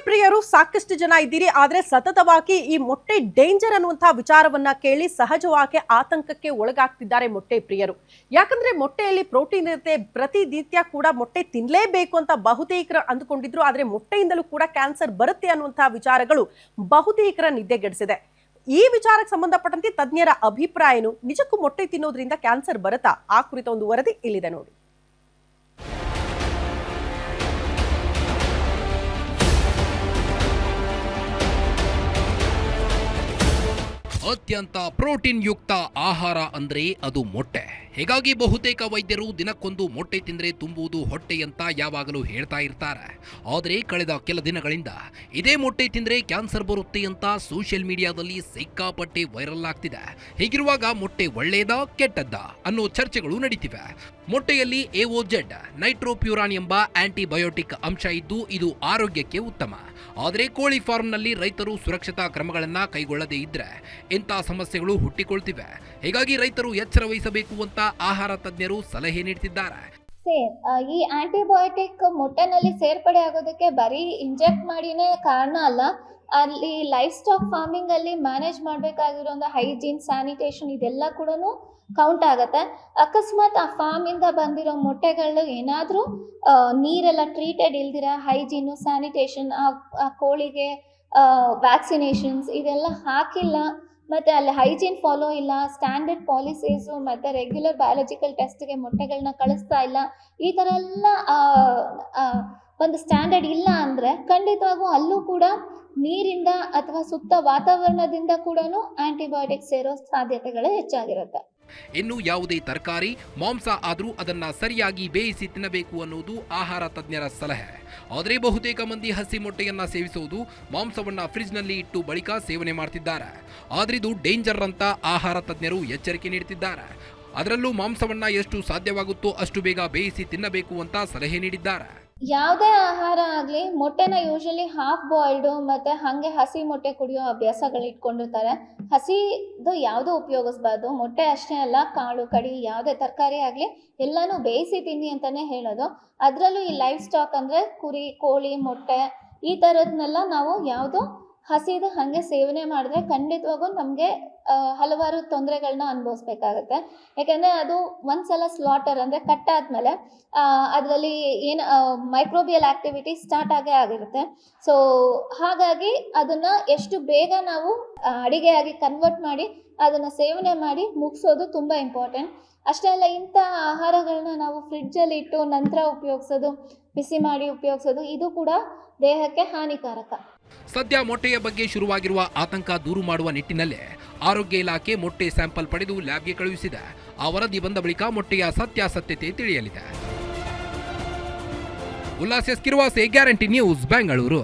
ಪ್ರಿಯರು ಸಾಕಷ್ಟು ಜನ ಇದ್ದೀರಿ. ಆದ್ರೆ ಸತತವಾಗಿ ಈ ಮೊಟ್ಟೆ ಡೇಂಜರ್ ಅನ್ನುವಂತಹ ವಿಚಾರವನ್ನ ಕೇಳಿ ಸಹಜವಾಗಿ ಆತಂಕಕ್ಕೆ ಒಳಗಾಗ್ತಿದ್ದಾರೆ ಮೊಟ್ಟೆ ಪ್ರಿಯರು. ಯಾಕಂದ್ರೆ ಮೊಟ್ಟೆಯಲ್ಲಿ ಪ್ರೋಟೀನ್ ಇರುತ್ತೆ, ಪ್ರತಿನಿತ್ಯ ಕೂಡ ಮೊಟ್ಟೆ ತಿನ್ಲೇಬೇಕು ಅಂತ ಬಹುತೇಕರು ಅಂದುಕೊಂಡಿದ್ರು. ಆದ್ರೆ ಮೊಟ್ಟೆಯಿಂದಲೂ ಕೂಡ ಕ್ಯಾನ್ಸರ್ ಬರುತ್ತೆ ಅನ್ನುವಂತಹ ವಿಚಾರಗಳು ಬಹುತೇಕರ ನಿದ್ದೆಗೆಡಿಸಿದೆ. ಈ ವಿಚಾರಕ್ಕೆ ಸಂಬಂಧಪಟ್ಟಂತೆ ತಜ್ಞರ ಅಭಿಪ್ರಾಯನು, ನಿಜಕ್ಕೂ ಮೊಟ್ಟೆ ತಿನ್ನೋದ್ರಿಂದ ಕ್ಯಾನ್ಸರ್ ಬರುತ್ತಾ? ಆ ಕುರಿತ ಒಂದು ವರದಿ ಇಲ್ಲಿದೆ ನೋಡಿ. ಅತ್ಯಂತ ಪ್ರೋಟೀನ್ ಯುಕ್ತ ಆಹಾರ ಅಂದ್ರೆ ಅದು ಮೊಟ್ಟೆ. ಹೀಗಾಗಿ ಬಹುತೇಕ ವೈದ್ಯರು ದಿನಕ್ಕೊಂದು ಮೊಟ್ಟೆ ತಿಂದ್ರೆ ತುಂಬುವುದು ಹೊಟ್ಟೆ ಅಂತ ಯಾವಾಗಲೂ ಹೇಳ್ತಾ ಇರ್ತಾರೆ. ಆದರೆ ಕಳೆದ ಕೆಲ ದಿನಗಳಿಂದ ಇದೇ ಮೊಟ್ಟೆ ತಿಂದ್ರೆ ಕ್ಯಾನ್ಸರ್ ಬರುತ್ತೆ ಅಂತ ಸೋಷಿಯಲ್ ಮೀಡಿಯಾದಲ್ಲಿ ಸಿಕ್ಕಾಪಟ್ಟೆ ವೈರಲ್ ಆಗ್ತಿದೆ. ಹೀಗಿರುವಾಗ ಮೊಟ್ಟೆ ಒಳ್ಳೆಯದಾ ಕೆಟ್ಟದ್ದಾ ಅನ್ನೋ ಚರ್ಚೆಗಳು ನಡೀತಿವೆ. ಮೊಟ್ಟೆಯಲ್ಲಿ AOZ ನೈಟ್ರೋಪ್ಯೂರಾನ್ ಎಂಬ ಆಂಟಿಬಯೋಟಿಕ್ ಅಂಶ ಇದ್ದು ಇದು ಆರೋಗ್ಯಕ್ಕೆ ಉತ್ತಮ. ಆದರೆ ಕೋಳಿ ಫಾರ್ಮ್ನಲ್ಲಿ ರೈತರು ಸುರಕ್ಷತಾ ಕ್ರಮಗಳನ್ನು ಕೈಗೊಳ್ಳದೇ ಇದ್ರೆ ಇಂಥ ಸಮಸ್ಯೆಗಳು ಹುಟ್ಟಿಕೊಳ್ತಿವೆ. ಹೀಗಾಗಿ ರೈತರು ಎಚ್ಚರ ವಹಿಸಬೇಕು ಅಂತ ಆಹಾರ ತಜ್ಞರು ಸಲಹೆ ನೀಡುತ್ತಿದ್ದಾರೆ. ಈ ಆಂಟಿಬಯೋಟಿಕ್ ಮೊಟ್ಟೆನಲ್ಲಿ ಸೇರ್ಪಡೆ ಆಗೋದಕ್ಕೆ ಬರೀ ಇಂಜೆಕ್ಟ್ ಮಾಡಿನೇ ಕಾರಣ ಅಲ್ಲ. ಅಲ್ಲಿ ಲೈಫ್ ಸ್ಟಾಕ್ ಫಾರ್ಮಿಂಗ್ ಅಲ್ಲಿ ಮ್ಯಾನೇಜ್ ಮಾಡಬೇಕಾಗಿರೋ ಹೈಜೀನ್, ಸ್ಯಾನಿಟೇಷನ್ ಇದೆಲ್ಲ ಕೂಡ ಕೌಂಟ್ ಆಗುತ್ತೆ. ಅಕಸ್ಮಾತ್ ಆ ಫಾರ್ಮಿಂದ ಬಂದಿರೋ ಮೊಟ್ಟೆಗಳು ಏನಾದರೂ ನೀರೆಲ್ಲ ಟ್ರೀಟೆಡ್ ಇಲ್ದಿರ, ಹೈಜೀನು, ಸ್ಯಾನಿಟೇಷನ್, ಆ ಕೋಳಿಗೆ ವ್ಯಾಕ್ಸಿನೇಷನ್ಸ್ ಇದೆಲ್ಲ ಹಾಕಿಲ್ಲ, ಮತ್ತು ಅಲ್ಲಿ ಹೈಜೀನ್ ಫಾಲೋ ಇಲ್ಲ, ಸ್ಟ್ಯಾಂಡರ್ಡ್ ಪಾಲಿಸೀಸು ಮತ್ತು ರೆಗ್ಯುಲರ್ ಬಯಾಲಜಿಕಲ್ ಟೆಸ್ಟ್ಗೆ ಮೊಟ್ಟೆಗಳನ್ನ ಕಳಿಸ್ತಾ ಇಲ್ಲ, ಈ ಥರ ಎಲ್ಲ ಒಂದು ಸ್ಟ್ಯಾಂಡರ್ಡ್ ಇಲ್ಲ ಅಂದರೆ ಖಂಡಿತವಾಗೂ ಅಲ್ಲೂ ಕೂಡ ನೀರಿಂದ ಅಥವಾ ಸುತ್ತ ವಾತಾವರಣದಿಂದ ಕೂಡ ಆಂಟಿಬಯೋಟಿಕ್ ಸೇರೋ ಸಾಧ್ಯತೆಗಳೇ ಹೆಚ್ಚಾಗಿರುತ್ತೆ. ಇನ್ನು ಯಾವುದೇ ತರಕಾರಿ, ಮಾಂಸ ಆದರೂ ಅದನ್ನ ಸರಿಯಾಗಿ ಬೇಯಿಸಿ ತಿನ್ನಬೇಕು ಅನ್ನೋದು ಆಹಾರ ತಜ್ಞರ ಸಲಹೆ. ಆದರೆ ಬಹುತೇಕ ಮಂದಿ ಹಸಿ ಮೊಟ್ಟೆಯನ್ನ ಸೇವಿಸುವುದು, ಮಾಂಸವನ್ನ ಫ್ರಿಜ್ನಲ್ಲಿ ಇಟ್ಟು ಬಳಿಕ ಸೇವನೆ ಮಾಡ್ತಿದ್ದಾರೆ. ಆದ್ರಿದು ಡೇಂಜರ್ ಅಂತ ಆಹಾರ ತಜ್ಞರು ಎಚ್ಚರಿಕೆ ನೀಡುತ್ತಿದ್ದಾರೆ. ಅದರಲ್ಲೂ ಮಾಂಸವನ್ನ ಎಷ್ಟು ಸಾಧ್ಯವಾಗುತ್ತೋ ಅಷ್ಟು ಬೇಗ ಬೇಯಿಸಿ ತಿನ್ನಬೇಕು ಅಂತ ಸಲಹೆ ನೀಡಿದ್ದಾರೆ. ಯಾವುದೇ ಆಹಾರ ಆಗಲಿ ಮೊಟ್ಟೆನ ಯೂಶಲಿ ಹಾಫ್ ಬಾಯ್ಲ್ಡು ಮತ್ತು ಹಾಗೆ ಹಸಿ ಮೊಟ್ಟೆ ಕುಡಿಯೋ ಅಭ್ಯಾಸಗಳು ಇಟ್ಕೊಂಡಿರ್ತಾರೆ. ಹಸಿದು ಯಾವುದೂ ಉಪಯೋಗಿಸ್ಬಾರ್ದು. ಮೊಟ್ಟೆ ಅಷ್ಟೇ ಅಲ್ಲ, ಕಾಳು ಕಡಿ ಯಾವುದೇ ತರಕಾರಿ ಆಗಲಿ ಎಲ್ಲನೂ ಬೇಯಿಸಿ ತಿನ್ನಿ ಅಂತಲೇ ಹೇಳೋದು. ಅದರಲ್ಲೂ ಈ ಲೈಫ್ ಸ್ಟಾಕ್ ಅಂದರೆ ಕುರಿ, ಕೋಳಿ, ಮೊಟ್ಟೆ ಈ ಥರದನ್ನೆಲ್ಲ ನಾವು ಯಾವುದು ಹಸಿದು ಹಾಗೆ ಸೇವನೆ ಮಾಡಿದ್ರೆ ಖಂಡಿತವಾಗೂ ನಮಗೆ ಹಲವಾರು ತೊಂದರೆಗಳನ್ನ ಅನುಭವಿಸ್ಬೇಕಾಗತ್ತೆ. ಯಾಕೆಂದರೆ ಅದು ಒಂದ್ಸಲ ಸ್ಲಾಟರ್ ಅಂದರೆ ಕಟ್ಟಾದ್ಮೇಲೆ ಅದರಲ್ಲಿ ಏನು ಮೈಕ್ರೋಬಿಯಲ್ ಆ್ಯಕ್ಟಿವಿಟಿ ಸ್ಟಾರ್ಟ್ ಆಗಿರುತ್ತೆ. ಸೊ ಹಾಗಾಗಿ ಅದನ್ನು ಎಷ್ಟು ಬೇಗ ನಾವು ಅಡಿಗೆಯಾಗಿ ಕನ್ವರ್ಟ್ ಮಾಡಿ ಅದನ್ನು ಸೇವನೆ ಮಾಡಿ ಮುಗಿಸೋದು ತುಂಬ ಇಂಪಾರ್ಟೆಂಟ್. ಅಷ್ಟೇ ಅಲ್ಲ, ಇಂಥ ಆಹಾರಗಳನ್ನ ನಾವು ಫ್ರಿಡ್ಜಲ್ಲಿ ಇಟ್ಟು ನಂತರ ಉಪಯೋಗಿಸೋದು, ಬಿಸಿ ಮಾಡಿ ಉಪಯೋಗಿಸೋದು, ಇದು ಕೂಡ ದೇಹಕ್ಕೆ ಹಾನಿಕಾರಕ. ಸದ್ಯ ಮೊಟ್ಟೆಯ ಬಗ್ಗೆ ಶುರುವಾಗಿರುವ ಆತಂಕ ದೂರು ಮಾಡುವ ನಿಟ್ಟಿನಲ್ಲೇ ಆರೋಗ್ಯ ಇಲಾಖೆ ಮೊಟ್ಟೆ ಸ್ಯಾಂಪಲ್ ಪಡೆದು ಲ್ಯಾಬ್ಗೆ ಕಳುಹಿಸಿದೆ. ಆ ವರದಿ ಬಂದ ಬಳಿಕ ಮೊಟ್ಟೆಯ ಸತ್ಯಾಸತ್ಯತೆ ತಿಳಿಯಲಿದೆ. Ullas Kiruvase, guarantee news, Bengaluru.